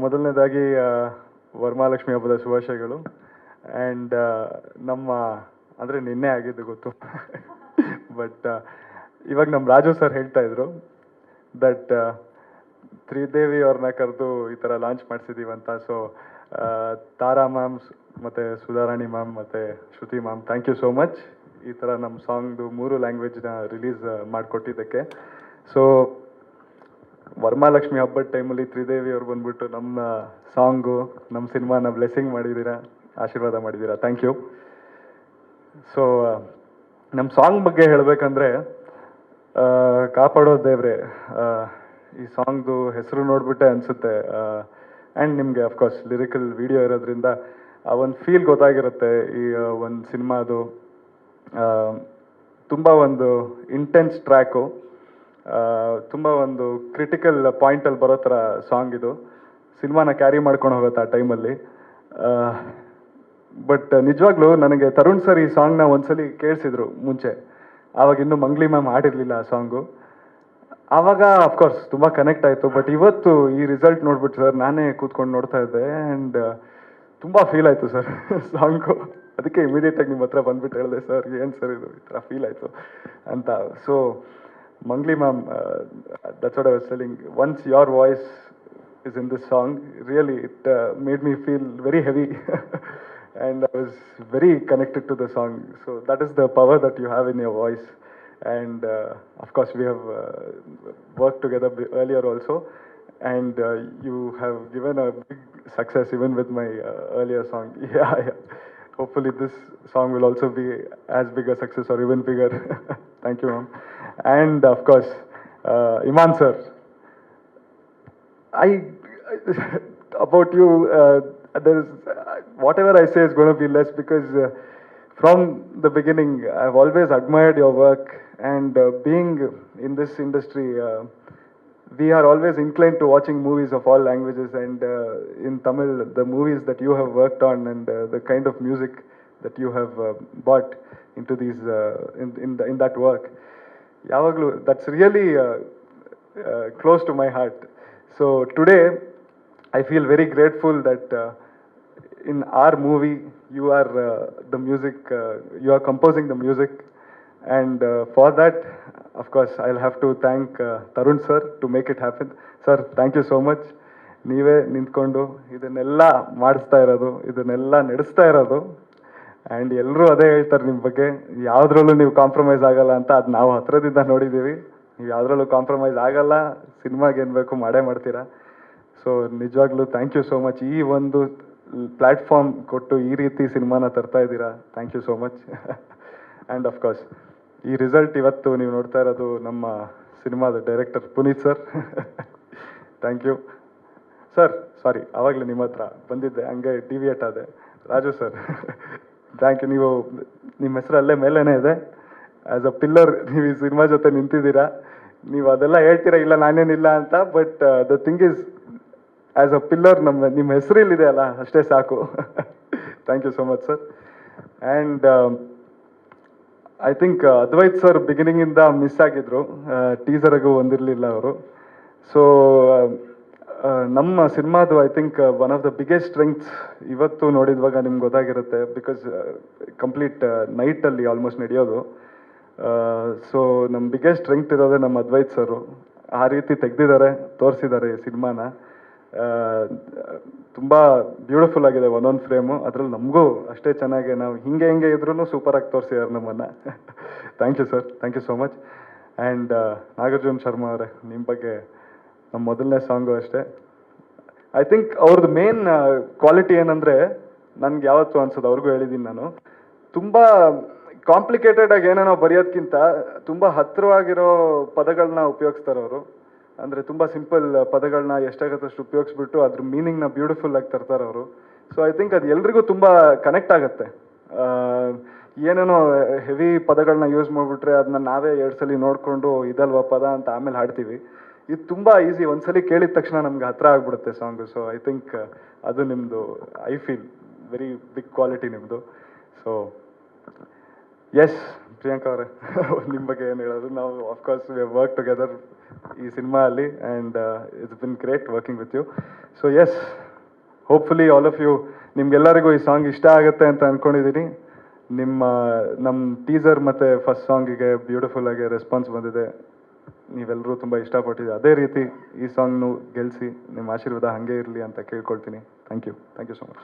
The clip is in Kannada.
ಮೊದಲನೇದಾಗಿ ವರಮಹಾಲಕ್ಷ್ಮಿ ಹಬ್ಬದ ಶುಭಾಶಯಗಳು. ಆ್ಯಂಡ್ ನಮ್ಮ ಅಂದರೆ ನಿನ್ನೆ ಆಗಿದ್ದು ಗೊತ್ತು. ಬಟ್ ಇವಾಗ ನಮ್ಮ ರಾಜು ಸರ್ ಹೇಳ್ತಾ ಇದ್ರು ದಟ್ ತ್ರಿದೇವಿ ಅವ್ರನ್ನ ಕರೆದು ಈ ಥರ ಲಾಂಚ್ ಮಾಡಿಸಿದ್ದೀವಂತ. ಸೊ ತಾರಾ ಮ್ಯಾಮ್ ಮತ್ತು ಸುಧಾರಾಣಿ ಮ್ಯಾಮ್ ಮತ್ತು Shruti ma'am, thank you so much ಈ ಥರ ನಮ್ಮ ಸಾಂಗ್ದು 3 ಲ್ಯಾಂಗ್ವೇಜ್ನ ರಿಲೀಸ್ ಮಾಡಿಕೊಟ್ಟಿದ್ದಕ್ಕೆ. ಸೊ ವರಮಹಾಲಕ್ಷ್ಮಿ ಹಬ್ಬದ ಟೈಮಲ್ಲಿ ತ್ರಿದೇವಿ ಅವ್ರು ಬಂದ್ಬಿಟ್ಟು ನಮ್ಮ ಸಾಂಗು, ನಮ್ಮ ಸಿನಿಮಾನ ಬ್ಲೆಸ್ಸಿಂಗ್ ಮಾಡಿದ್ದೀರಾ, ಆಶೀರ್ವಾದ ಮಾಡಿದ್ದೀರಾ, ಥ್ಯಾಂಕ್ ಯು. ಸೊ ನಮ್ಮ ಸಾಂಗ್ ಬಗ್ಗೆ ಹೇಳಬೇಕಂದ್ರೆ ಕಾಪಾಡೋ ದೇವ್ರೆ, ಈ ಸಾಂಗ್ದು ಹೆಸರು ನೋಡ್ಬಿಟ್ಟೆ ಅನಿಸುತ್ತೆ. ಆ್ಯಂಡ್ ನಿಮಗೆ ಅಫ್ಕೋರ್ಸ್ ಲಿರಿಕಲ್ ವಿಡಿಯೋ ಇರೋದ್ರಿಂದ ಆ ಒಂದು ಫೀಲ್ ಗೊತ್ತಾಗಿರುತ್ತೆ. ಈ ಒಂದು ಸಿನಿಮಾದು ತುಂಬ ಒಂದು ಇಂಟೆನ್ಸ್ ಟ್ರ್ಯಾಕು, ತುಂಬ ಒಂದು ಕ್ರಿಟಿಕಲ್ ಪಾಯಿಂಟಲ್ಲಿ ಬರೋ ಥರ ಸಾಂಗ್ ಇದು. ಸಿನಿಮಾನ ಕ್ಯಾರಿ ಮಾಡ್ಕೊಂಡು ಹೋಗುತ್ತೆ ಆ ಟೈಮಲ್ಲಿ. ಬಟ್ ನಿಜವಾಗ್ಲೂ ನನಗೆ ತರುಣ್ ಸರ್ ಈ ಸಾಂಗ್ನ ಒಂದ್ಸಲಿ ಕೇಳಿಸಿದ್ರು ಮುಂಚೆ. ಆವಾಗ ಇನ್ನೂ ಮಂಗ್ಲಿ ಮ್ಯಾಮ್ ಆಡಿರಲಿಲ್ಲ ಆ ಸಾಂಗು. ಆವಾಗ ಅಫ್ಕೋರ್ಸ್ ತುಂಬ ಕನೆಕ್ಟ್ ಆಯಿತು. ಬಟ್ ಇವತ್ತು ಈ ರಿಸಲ್ಟ್ ನೋಡ್ಬಿಟ್ಟು ಸರ್ ನಾನೇ ಕೂತ್ಕೊಂಡು ನೋಡ್ತಾ ಇದ್ದೆ ಆ್ಯಂಡ್ ತುಂಬ ಫೀಲ್ ಆಯಿತು ಸರ್ ಸಾಂಗು. ಅದಕ್ಕೆ ಇಮಿಡಿಯೇಟಾಗಿ ನಿಮ್ಮ ಹತ್ರ ಬಂದ್ಬಿಟ್ಟು ಹೇಳಿದೆ, ಸರ್ ಏನು ಸರ್ ಇದು ಈ ಥರ ಫೀಲ್ ಆಯಿತು ಅಂತ. So Mangli ma'am, that's what I was telling. Once your voice is in this song, really it made me feel very heavy, and I was very connected to the song. So that is the power that you have in your voice. And of course, we have worked together earlier also, and you have given a big success even with my earlier song. Yeah, yeah. Hopefully, this song will also be as big a success or even bigger. Thank you, ma'am. And of course, Iman sir, about you, there is whatever I say is going to be less, because from the beginning I've always admired your work, and being in this industry, we are always inclined to watching movies of all languages, and in Tamil, the movies that you have worked on and the kind of music that you have brought into these in that work, Yavaglu, that's really close to my heart. So today, I feel very grateful that in our movie, you are the music, you are composing the music. And for that, of course, I'll have to thank Tarun sir to make it happen. Sir, thank you so much. ನೀವೇ ನಿಂತ್ಕೊಂಡು ಇದನ್ನೆಲ್ಲ ಮಾಡಿಸ್ತಾ ಇರೋದು, ಇದನ್ನೆಲ್ಲ ನಡೆಸ್ತಾ ಇರೋದು. ಆ್ಯಂಡ್ ಎಲ್ಲರೂ ಅದೇ ಹೇಳ್ತಾರೆ ನಿಮ್ಮ ಬಗ್ಗೆ, ಯಾವುದ್ರಲ್ಲೂ ನೀವು ಕಾಂಪ್ರಮೈಸ್ ಆಗಲ್ಲ ಅಂತ. ಅದು ನಾವು ಹತ್ರದಿಂದ ನೋಡಿದ್ದೀವಿ. ನೀವು ಯಾವುದ್ರಲ್ಲೂ ಕಾಂಪ್ರಮೈಸ್ ಆಗಲ್ಲ, ಸಿನಿಮಾಗೆ ಏನು ಬೇಕು ಮಾಡೇ ಮಾಡ್ತೀರಾ. ಸೊ ನಿಜವಾಗ್ಲೂ ಥ್ಯಾಂಕ್ ಯು ಸೋ ಮಚ್. ಈ ಒಂದು ಪ್ಲ್ಯಾಟ್ಫಾರ್ಮ್ ಕೊಟ್ಟು ಈ ರೀತಿ ಸಿನಿಮಾನ ತರ್ತಾ ಇದ್ದೀರಾ, thank you so much. And of course ಈ ರಿಸಲ್ಟ್ ಇವತ್ತು ನೀವು ನೋಡ್ತಾ ಇರೋದು ನಮ್ಮ ಸಿನಿಮಾದ director Puneeth sir. Thank you sir. Sorry, ಆವಾಗಲೇ ನಿಮ್ಮ ಹತ್ರ ಬಂದಿದ್ದೆ, ಹಂಗೆ ಡಿವಿಯೇಟ್ ಆದೆ. Raju sir, thank you. ನೀವು ನಿಮ್ಮ ಹೆಸರು ಅಲ್ಲೇ ಮೇಲೇ ಇದೆ. ಆ್ಯಸ್ ಅ ಪಿಲ್ಲರ್ ನೀವು ಈ ಸಿನಿಮಾ ಜೊತೆ ನಿಂತಿದ್ದೀರಾ. ನೀವು ಅದೆಲ್ಲ ಹೇಳ್ತೀರಾ ಇಲ್ಲ ನಾನೇನಿಲ್ಲ ಅಂತ, but the thing is, as a pillar ನಿಮ್ಮ ಹೆಸರಿಲ್ಲಿದೆ ಅಲ್ಲ, ಅಷ್ಟೇ ಸಾಕು. Thank you so much sir. And I think Advaith sir ಬಿಗಿನಿಂಗಿಂದ ಮಿಸ್ ಆಗಿದ್ರು, ಟೀಸರ್ಗೂ ಬಂದಿರಲಿಲ್ಲ ಅವರು. ಸೊ ನಮ್ಮ ಸಿನಿಮಾದು I think one of the biggest strengths ಇವತ್ತು ನೋಡಿದ್ವಾಗ ನಿಮ್ಗೆ ಗೊತ್ತಾಗಿರುತ್ತೆ, ಬಿಕಾಸ್ ಕಂಪ್ಲೀಟ್ ನೈಟಲ್ಲಿ ಆಲ್ಮೋಸ್ಟ್ ನಡೆಯೋದು. ಸೊ ನಮ್ಮ ಬಿಗ್ಗೆಸ್ಟ್ ಸ್ಟ್ರೆಂಗ್ತ್ ಇರೋದೇ ನಮ್ಮ ಅದ್ವೈತ್ ಸರು. ಆ ರೀತಿ ತೆಗೆದಿದ್ದಾರೆ, ತೋರಿಸಿದ್ದಾರೆ ಈ ಸಿನಿಮಾನ. ತುಂಬ ಬ್ಯೂಟಿಫುಲ್ ಆಗಿದೆ ಒಂದೊಂದು ಫ್ರೇಮು. ಅದರಲ್ಲಿ ನಮಗೂ ಅಷ್ಟೇ ಚೆನ್ನಾಗಿ, ನಾವು ಹಿಂಗೆ ಇದ್ರೂ ಸೂಪರಾಗಿ ತೋರಿಸಿದ್ದಾರೆ ನಮ್ಮನ್ನು. Thank you sir, thank you so much. And Nagarjun Sharma ಅವರೇ, ನಿಮ್ಮ ಬಗ್ಗೆ ನಮ್ಮ ಮೊದಲನೇ ಸಾಂಗು ಅಷ್ಟೇ. ಐ ಥಿಂಕ್ ಅವ್ರದ್ದು ಮೇನ್ ಕ್ವಾಲಿಟಿ ಏನಂದರೆ, ನನಗೆ ಯಾವತ್ತೂ ಅನ್ಸೋದು, ಅವ್ರಿಗೂ ಹೇಳಿದ್ದೀನಿ ನಾನು, ತುಂಬ ಕಾಂಪ್ಲಿಕೇಟೆಡ್ ಆಗಿ ಏನೇನೋ ಬರೆಯೋದಕ್ಕಿಂತ ತುಂಬ ಹತ್ತಿರವಾಗಿರೋ ಪದಗಳನ್ನ ಉಪಯೋಗಿಸ್ತಾರೆ ಅವರು. ಅಂದರೆ ತುಂಬ ಸಿಂಪಲ್ ಪದಗಳನ್ನ ಎಷ್ಟಾಗತ್ತಷ್ಟು ಉಪಯೋಗಿಸ್ಬಿಟ್ಟು ಅದ್ರ ಮೀನಿಂಗ್ನ ಬ್ಯೂಟಿಫುಲ್ ಆಗಿ ತರ್ತಾರೆ ಅವರು. ಸೊ ಐ ಥಿಂಕ್ ಅದು ಎಲ್ರಿಗೂ ತುಂಬ ಕನೆಕ್ಟ್ ಆಗುತ್ತೆ. ಏನೇನೋ ಹೆವಿ ಪದಗಳನ್ನ ಯೂಸ್ ಮಾಡಿಬಿಟ್ರೆ ಅದನ್ನ ನಾವೇ 2 ಸಲ ನೋಡಿಕೊಂಡು ಇದಲ್ವ ಪದ ಅಂತ ಆಮೇಲೆ ಹಾಡ್ತೀವಿ. ಇದು ತುಂಬ ಈಸಿ, ಒಂದ್ಸಲಿ ಕೇಳಿದ ತಕ್ಷಣ ನಮ್ಗೆ ಹತ್ರ ಆಗ್ಬಿಡುತ್ತೆ ಸಾಂಗು. ಸೊ ಐ ಥಿಂಕ್ ಅದು ನಿಮ್ಮದು, I feel very big quality ನಿಮ್ಮದು. ಸೊ ಎಸ್ ಪ್ರಿಯಾಂಕಾ ಅವರೇ ನಿಮ್ಮ ಬಗ್ಗೆ ಏನು ಹೇಳೋದು, ನಾವು ಆಫ್ಕೋರ್ಸ್ ವಿ ವರ್ಕ್ ಟುಗೆದರ್ ಈ ಸಿನಿಮಾ ಅಲ್ಲಿ and it's been great working with you. So yes, hopefully all of you, ನಿಮ್ಗೆಲ್ಲರಿಗೂ ಈ ಸಾಂಗ್ ಇಷ್ಟ ಆಗುತ್ತೆ ಅಂತ ಅಂದ್ಕೊಂಡಿದ್ದೀನಿ. ನಮ್ಮ ಟೀಸರ್ ಮತ್ತು ಫಸ್ಟ್ ಸಾಂಗಿಗೆ ಬ್ಯೂಟಿಫುಲ್ ಆಗಿ ರೆಸ್ಪಾನ್ಸ್ ಬಂದಿದೆ, ನೀವೆಲ್ಲರೂ ತುಂಬ ಇಷ್ಟಪಟ್ಟಿದೆ. ಅದೇ ರೀತಿ ಈ ಸಾಂಗ್ನು ಗೆಲ್ಲಿಸಿ ನಿಮ್ಮ ಆಶೀರ್ವಾದ ಹಾಗೆ ಇರಲಿ ಅಂತ ಕೇಳ್ಕೊಳ್ತೀನಿ. Thank you so much.